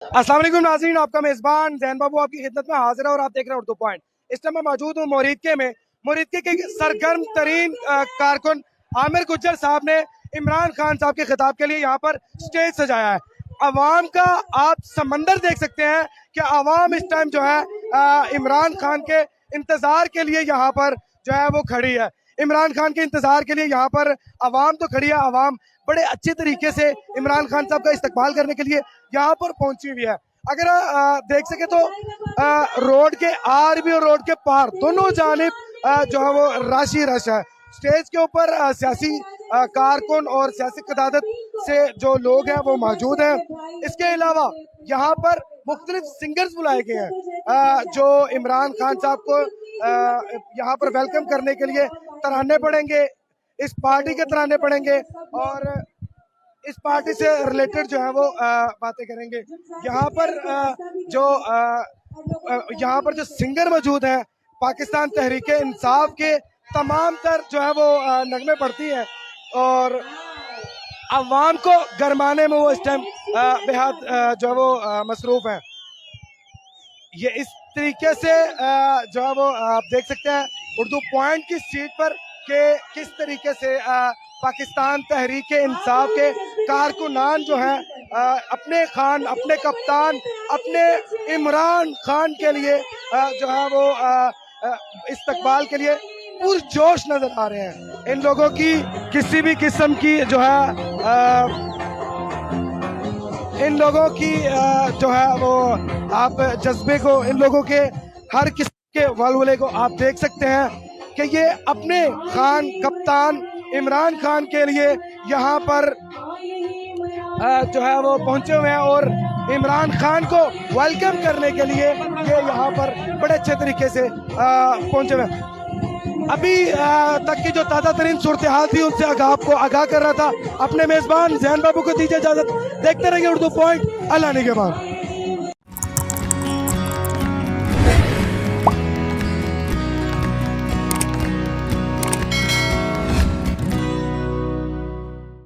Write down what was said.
अस्सलाम वालेकुम नाज़रीन, आपका मेज़बान ज़ैन बाबू आपकी खिदमत में हाजिर है और आप देख रहे हैं उर्दू पॉइंट। इस टाइम मैं मौजूद हूँ मोरिदके में। मोरिदके के सरगर्म तरीन कारकुन आमिर गुज्जर साहब ने इमरान खान साहब के खिताब के लिए यहाँ पर स्टेज सजाया है। अवाम का आप समंदर देख सकते हैं कि अवाम इस टाइम जो है इमरान खान के इंतजार के लिए यहाँ पर जो है वो खड़ी है। इमरान खान के इंतजार के लिए यहाँ पर अवाम तो खड़ी है। अवाम बड़े अच्छे तरीके से इमरान खान साहब का इस्तकबाल करने के लिए यहाँ पर पहुंची हुई है। अगर देख सके तो रोड के आर भी और रोड के पार दोनों जानिब जो है वो रश ही रश है। स्टेज के ऊपर सियासी कारकुन और सियासी क़यादत से जो लोग हैं वो मौजूद हैं। इसके अलावा यहाँ पर मुख्तलिफ सिंगर्स बुलाए गए हैं जो इमरान खान साहब को यहाँ पर वेलकम करने के लिए तराने पड़ेंगे, इस पार्टी के तराने पड़ेंगे और इस पार्टी से रिलेटेड जो है वो बातें करेंगे। यहाँ पर जो सिंगर मौजूद हैं पाकिस्तान तहरीक इंसाफ के तमाम तर जो है वो नगमे पढ़ती हैं और अवाम को गरमाने में वो इस टाइम बेहद जो है वो मसरूफ हैं। ये इस तरीके से जो है वो आप देख सकते हैं उर्दू पॉइंट की सीट पर कि किस तरीके से पाकिस्तान तहरीक इंसाफ के कारकुनान जो हैं अपने खान, अपने कप्तान, अपने इमरान खान के लिए जो है वो इस्तकबाल के लिए पुरजोश नजर आ रहे हैं। इन लोगों की किसी भी किस्म की जो है इन लोगों की जो है वो आप जज्बे को, इन लोगों के हर किस्म के वलवले को आप देख सकते हैं कि ये अपने खान कप्तान इमरान खान के लिए यहाँ पर जो है वो पहुंचे हुए हैं और इमरान खान को वेलकम करने के लिए ये यहाँ पर बड़े अच्छे तरीके से पहुंचे हुए हैं। अभी तक की जो ताज़ा तरीन सूरत हाल थी उनसे आपको आगाह कर रहा था। अपने मेज़बान ज़ैन बाबू को दीजिए इजाज़त। देखते रहिए उर्दू पॉइंट। अल्लाह निगहबान।